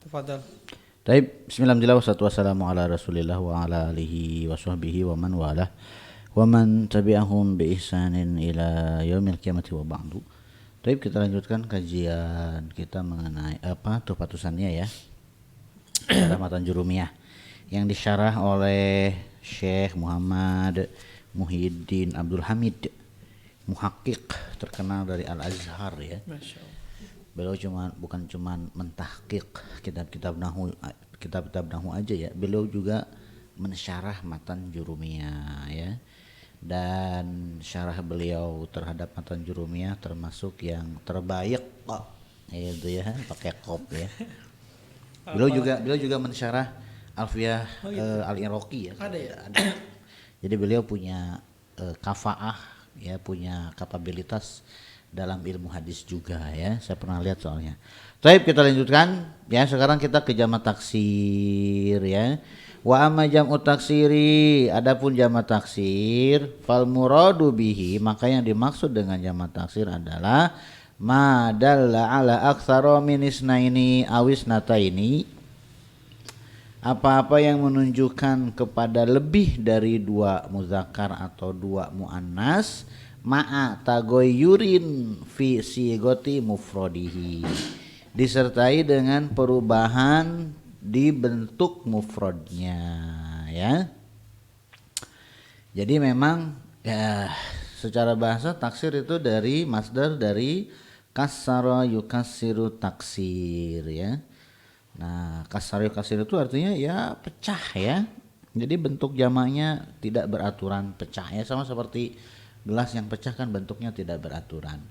Tafadhal. Taib, bismillahirrahmanirrahim, wassalatu wassalamu ala rasulillah wa ala alihi wa sahbihi wa man walah wa man tabi'ahum bi ihsanin ila yaumil qiyamati wa ba'du. Taib, kita lanjutkan kajian kita mengenai tuhfatusannya ya, syarah matan jurumiyah yang disyarah oleh Syekh Muhammad Muhyiddin Abdul Hamid, muhakkik terkenal dari Al-Azhar ya. Masya Allah. Beliau bukan cuma mentahqiq kitab-kitab nahu aja ya. Beliau juga mensyarah matan jurumiyah ya. Dan syarah beliau terhadap matan jurumiyah termasuk yang terbaik kok. Itu ya, pakai kop ya. Beliau juga mensyarah Alfiyah Al-Iraqi ya. Ada ya? Ada. Jadi beliau punya kafaah ya, punya kapabilitas dalam ilmu hadis juga ya, saya pernah lihat soalnya. Baik, kita lanjutkan ya. Sekarang kita ke jamak taksir ya. Wa amma jam'u taksiri, adapun jamak taksir, fal muradu bihi, maka yang dimaksud dengan jamak taksir adalah ma dalla ala aktsara min isnaini awis nataini, apa-apa yang menunjukkan kepada lebih dari dua muzakkar atau dua muannas, ma'a tagoyurin fi sigoti mufrodihi, disertai dengan perubahan di bentuk mufrodnya ya. Jadi memang ya, secara bahasa taksir itu dari masdar dari kasara yukassiru taksir ya. Nah, kasara yukassiru itu artinya ya pecah ya. Jadi bentuk jamaknya tidak beraturan, pecah ya, sama seperti gelas yang pecah kan bentuknya tidak beraturan.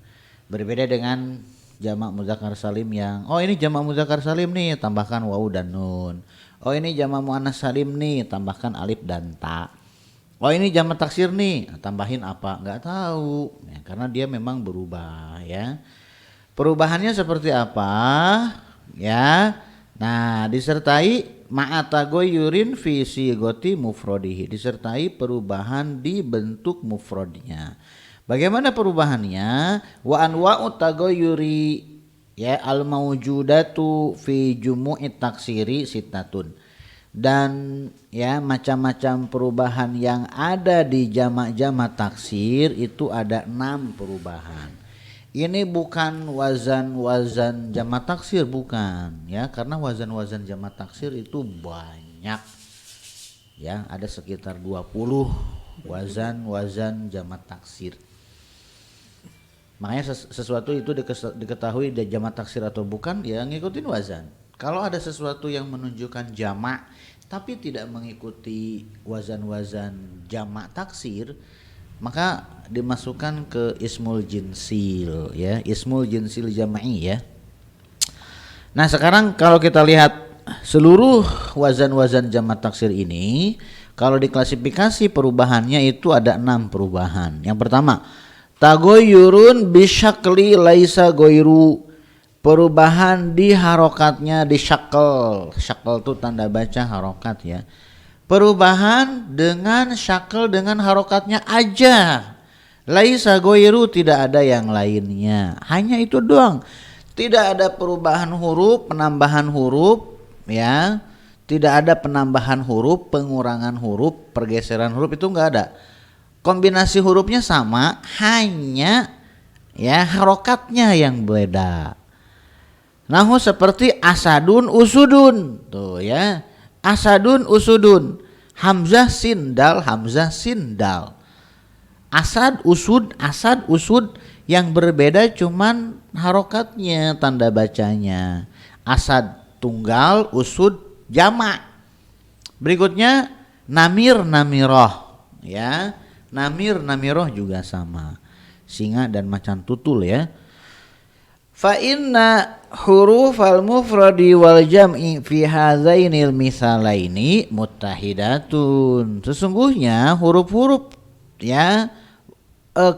Berbeda dengan jamak muzakkar salim yang ini jamak muzakkar salim nih, tambahkan wawu dan nun. Oh ini jamak muannas salim nih, tambahkan alif dan ta. Oh ini jamak taksir nih, tambahin apa? Enggak tahu ya, karena dia memang berubah ya. Perubahannya seperti apa ya? Nah, disertai ma'atagoyurin fi sigoti mufrodihi, disertai perubahan di bentuk mufrodnya. Bagaimana perubahannya? Wa anwa'u tagoyuri ya al mawjudatu fi jumu'it taksiri sitatun. Dan ya macam-macam perubahan yang ada di jamak-jamak taksir itu ada 6 perubahan. Ini bukan wazan jamak taksir, bukan ya, karena wazan jamak taksir itu banyak ya, ada sekitar 20 wazan jamak taksir. Makanya sesuatu itu diketahui dari jamak taksir atau bukan ya ngikutin wazan. Kalau ada sesuatu yang menunjukkan jamak tapi tidak mengikuti wazan jamak taksir, maka dimasukkan ke ismul jinsil ya, ismul jinsil jama'i ya. Nah, sekarang kalau kita lihat seluruh wazan jamak taksir ini, kalau diklasifikasi perubahannya itu ada 6 perubahan. Yang pertama, tagoyurun bisyakli laisa goiru, perubahan di harokatnya, di syakl itu tanda baca harokat ya. Perubahan dengan syakl, dengan harokatnya aja. Laisa goiru, tidak ada yang lainnya. Hanya itu doang. Tidak ada perubahan huruf, penambahan huruf ya. Tidak ada penambahan huruf, pengurangan huruf, pergeseran huruf, itu enggak ada. Kombinasi hurufnya sama, hanya ya harokatnya yang beda. Nahu seperti asadun usudun. Tuh ya. Asadun usudun, hamzah sindal, hamzah sindal. Asad usud yang berbeda cuman harokatnya, tanda bacanya. Asad tunggal, usud jamak. Berikutnya namir namiroh ya. Namir namiroh juga sama, singa dan macan tutul ya. Fa inna hurufal mufradi wal jam'i fi hadzainil misalaini muttahidatun. Sesungguhnya huruf-huruf ya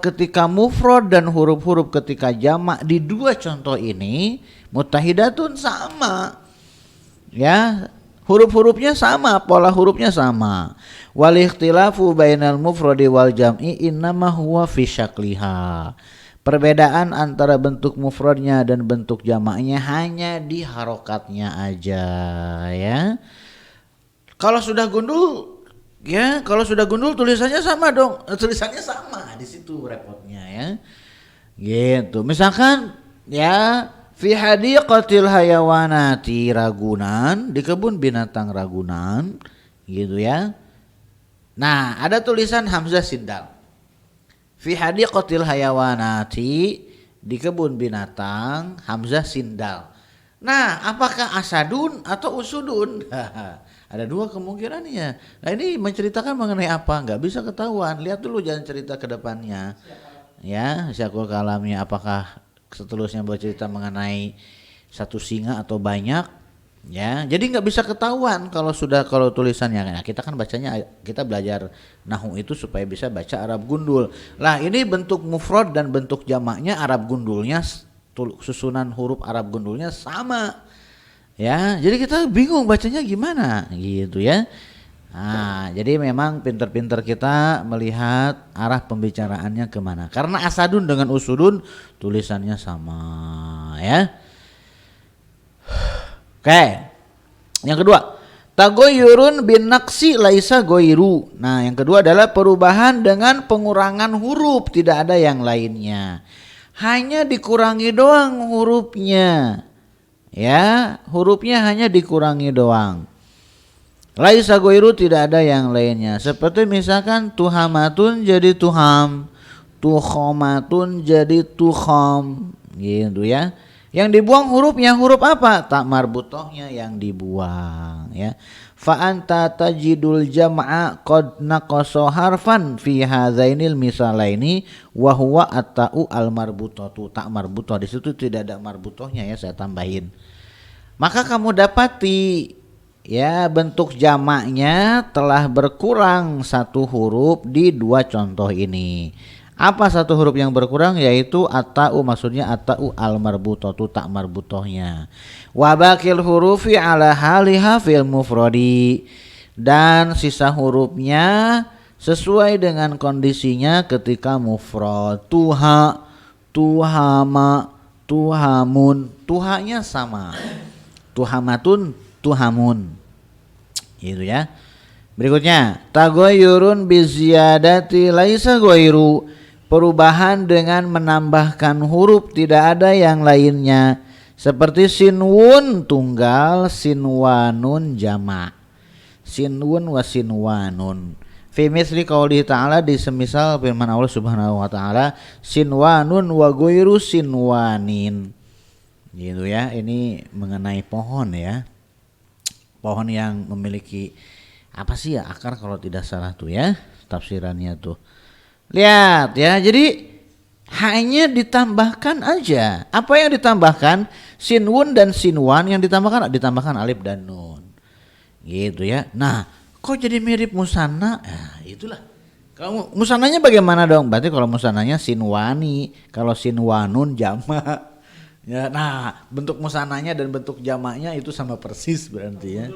ketika mufrad dan huruf-huruf ketika jamak di dua contoh ini muttahidatun, sama. Ya, huruf-hurufnya sama, pola hurufnya sama. Wal ikhtilafu bainal mufradi wal jam'i innama huwa fi syakliha. Perbedaan antara bentuk mufradnya dan bentuk jamaknya hanya di harokatnya aja ya. Kalau sudah gundul ya, kalau sudah gundul tulisannya sama dong. Tulisannya sama, di situ repotnya ya. Gitu. Misalkan ya fi hadiqatil hayawanati Ragunan, di kebun binatang Ragunan gitu ya. Nah, ada tulisan hamzah sindal. Fi hadiqatil hayawanati, di kebun binatang hamzah sindal. Nah, apakah asadun atau usudun? Ada dua kemungkinannya. Nah, ini menceritakan mengenai apa? Nggak bisa ketahuan. Lihat dulu, jangan cerita ke depannya. Ya, syakul kalamnya apakah seterusnya bercerita mengenai satu singa atau banyak? Ya, jadi nggak bisa ketahuan kalau tulisannya. Nah, kita kan bacanya, kita belajar nahwu itu supaya bisa baca Arab gundul. Lah, ini bentuk mufrad dan bentuk jamaknya Arab gundulnya, susunan huruf Arab gundulnya sama. Ya, jadi kita bingung bacanya gimana gitu ya. Nah, jadi memang pinter-pinter kita melihat arah pembicaraannya kemana. Karena asadun dengan usudun tulisannya sama ya. Oke. Yang kedua, tagoyurun bin naksi laisa goiru. Nah, yang kedua adalah perubahan dengan pengurangan huruf, tidak ada yang lainnya. Hanya dikurangi doang hurufnya. Ya, hurufnya hanya dikurangi doang. Laisa goiru, tidak ada yang lainnya. Seperti misalkan tuhamatun jadi tuham, tuhomatun jadi tuhom, gitu ya. Yang dibuang hurufnya huruf apa? Tak marbutohnya yang dibuang ya. Fa anta tajidul jam'a qad naqasa harfan fi hadzainil misalaini wa huwa at-ta'u al marbutatu. Tak marbutoh di situ tidak ada marbutohnya ya, saya tambahin. Maka kamu dapati ya bentuk jamaknya telah berkurang satu huruf di dua contoh ini. Apa satu huruf yang berkurang? Yaitu at-ta'u, maksudnya at-ta'u al-marbutatu, tak marbutohnya. Wa baqil hurufi ala haliha fil mufradi, dan sisa hurufnya sesuai dengan kondisinya ketika mufrad. Tuha, tuhama, tuhamun, tuhanya sama. Tuhamatun, tuhamun. Gitu ya. Berikutnya, tagoyurun biziyadati laisa goiru, perubahan dengan menambahkan huruf, tidak ada yang lainnya. Seperti sinwun tunggal, sinwanun jama'. Sinwun wa sinwanun. Fi misli qauli ta'ala, di semisal firman Allah Subhanahu wa taala, sinwanun wa goiru sinwanin. Gitu ya, ini mengenai pohon ya. Pohon yang memiliki apa sih ya, akar kalau tidak salah tuh ya, tafsirannya tuh. Lihat ya, jadi hanya ditambahkan aja. Apa yang ditambahkan? Sinwun dan sinwan, yang ditambahkan alif dan nun. Gitu ya. Nah, kok jadi mirip musanna? Nah, itulah. Kalau musannanya bagaimana dong? Berarti kalau musannanya sinwani, kalau sinwanun jamak. Ya, nah, bentuk musannanya dan bentuk jamaknya itu sama persis berarti ya.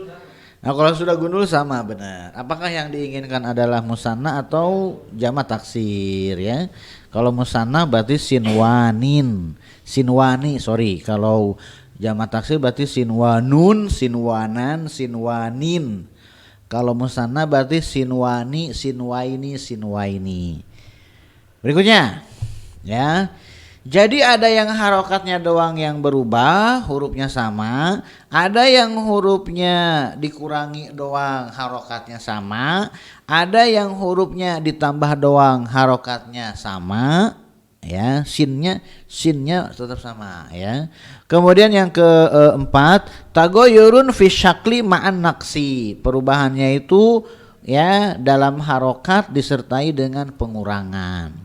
Nah, kalau sudah gundul sama benar. Apakah yang diinginkan adalah musanna atau jamak taksir ya? Kalau musanna berarti sinwanin, sinwani, sorry. Kalau jamak taksir berarti sinwanun, sinwanan, sinwanin. Kalau musanna berarti sinwani, sinwaini, sinwaini. Berikutnya ya. Jadi ada yang harokatnya doang yang berubah, hurufnya sama. Ada yang hurufnya dikurangi doang, harokatnya sama. Ada yang hurufnya ditambah doang, harokatnya sama. Ya, sinnya tetap sama ya. Kemudian yang keempat, tagoyurun fi syakli ma'an naksi. Perubahannya itu ya dalam harokat disertai dengan pengurangan.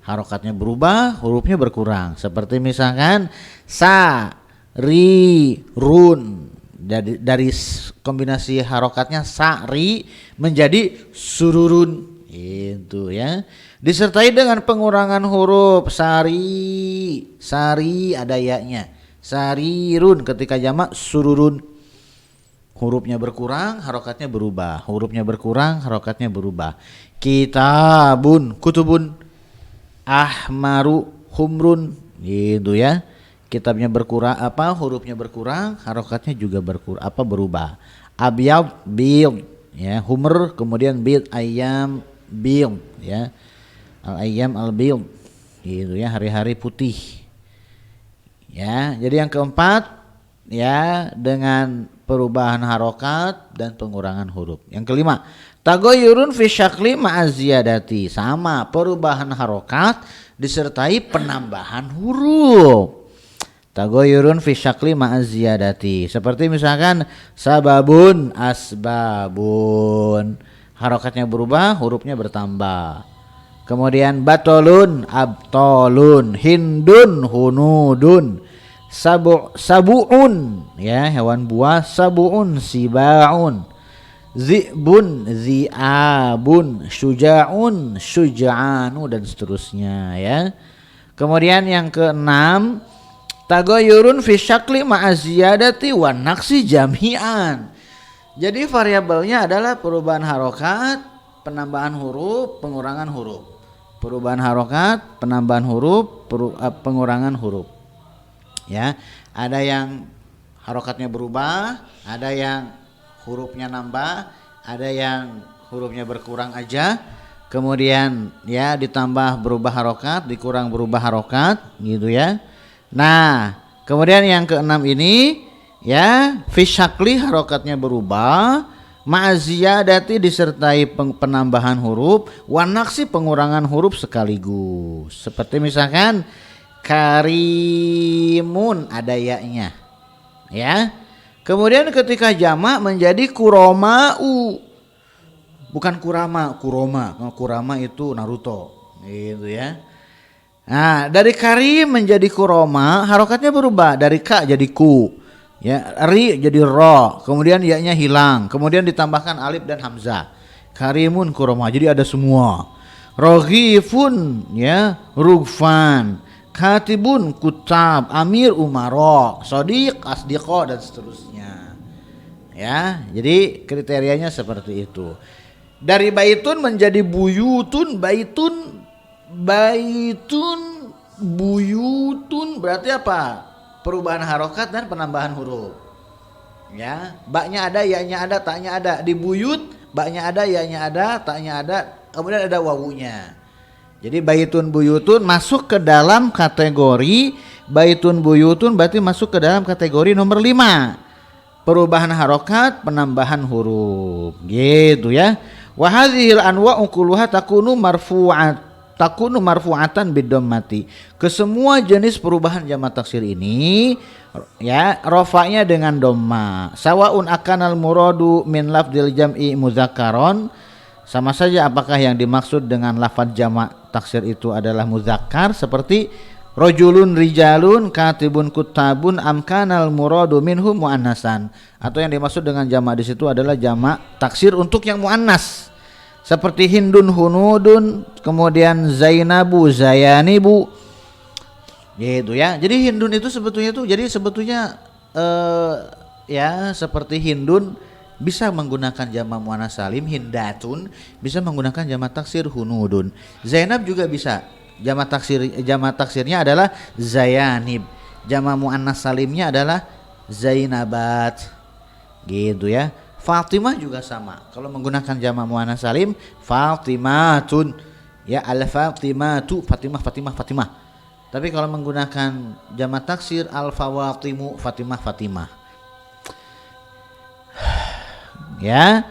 Harokatnya berubah, hurufnya berkurang. Seperti misalkan sa, ri, run. Dari kombinasi harokatnya sa, ri menjadi sururun. Itu ya. Disertai dengan pengurangan huruf. Sari, sari ada ya-nya. Sarirun ketika jamak sururun. Hurufnya berkurang, harokatnya berubah. Hurufnya berkurang, harokatnya berubah. Kitabun, kutubun. Ahmaru humrun gitu ya. Kitabnya berkurang hurufnya berkurang, harokatnya juga berubah. Abyad bil ya, humr kemudian bil ayam bil ya. Al ayam al bil gitu ya, hari-hari putih. Ya, jadi yang keempat ya dengan perubahan harokat dan pengurangan huruf. Yang kelima, tagoyurun fi syakli ma'aziyadati, sama perubahan harokat disertai penambahan huruf. Tagoyurun fi syakli ma'aziyadati, seperti misalkan sababun asbabun, harokatnya berubah, hurufnya bertambah. Kemudian batolun abtolun, hindun hunudun, sabuun ya hewan buah, sabuun sibaun, zi'bun zi'abun, syuja'un syuja'anu, dan seterusnya ya. Kemudian yang keenam, tagoyurun fi syakli ma'aziyadati wa naqsi jami'an. Jadi variabelnya adalah perubahan harokat, penambahan huruf, pengurangan huruf. Perubahan harokat, penambahan huruf, pengurangan huruf. Ya, ada yang harokatnya berubah, ada yang hurufnya nambah, ada yang hurufnya berkurang aja. Kemudian ya ditambah berubah harokat, dikurang berubah harokat, gitu ya. Nah, kemudian yang keenam ini ya fi syakli harokatnya berubah, ma'aziyadati disertai penambahan huruf, wa naqsi pengurangan huruf sekaligus. Seperti misalkan karimun ada ya-nya ya. Kemudian ketika jamak menjadi kuroma'u, bukan kurama itu Naruto gitu ya. Nah, dari karim menjadi kuroma, harokatnya berubah dari ka jadi ku. Ya, ri jadi ro, kemudian ya-nya hilang, kemudian ditambahkan alif dan hamzah. Karimun kuroma, jadi ada semua. Roghifun ya, rugfan, katibun kutab, amir umaro, sodiq asdiqo, dan seterusnya. Ya, jadi kriterianya seperti itu. Dari baitun menjadi buyutun, baitun buyutun, berarti apa? Perubahan harokat dan penambahan huruf. Ya, baknya ada, ya-nya ada, taknya ada. Di buyut, baknya ada, ya-nya ada, taknya ada, kemudian ada wawunya. Jadi baitun buyutun masuk ke dalam kategori baitun buyutun, berarti masuk ke dalam kategori nomor 5. Perubahan harokat, penambahan huruf. Gitu ya. Wa hadhil anwa'u kulluha takunu marfu'atan bidhammati. Kesemua jenis perubahan jamak taksir ini ya rafa'nya dengan dhamma. Sawaun akanal muradu min lafdzil jam'i mudzakkaron, sama saja apakah yang dimaksud dengan lafaz jamak taksir itu adalah muzakkar seperti rajulun rijalun katibun kutabun, amkanal muradu minhum muannasan, atau yang dimaksud dengan jamak di situ adalah jamak taksir untuk yang muannas seperti hindun hunudun, kemudian zainabu zayanibu gitu ya. Jadi hindun itu sebetulnya ya seperti hindun bisa menggunakan jamak muannas salim hindatun, bisa menggunakan jamak taksir hunudun. Zainab juga bisa, jamak taksirnya adalah zayanib, jamak muannas salimnya adalah zainabat gitu ya. Fatimah juga sama, kalau menggunakan jamak muannas salim Fatimatun ya, al-Fatimatu, Fatimah. Tapi kalau menggunakan jamak taksir al-Fawatimu, Fatimah ya.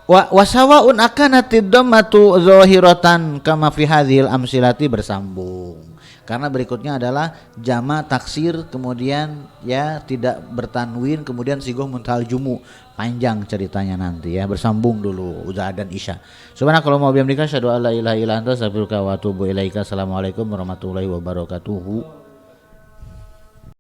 Wasawaun akanatid dhammatu zahiratan kama fi hadhil amsilati, bersambung karena berikutnya adalah jamak taksir kemudian ya tidak bertanwin, kemudian sigoh muntal jumu, panjang ceritanya nanti ya, bersambung dulu udah dan isya. Subhanakallahumma wa bihamdika asyhadu an la ilaha illa anta astaghfiruka wa atubu ilaika. Assalamualaikum warahmatullahi wabarakatuh.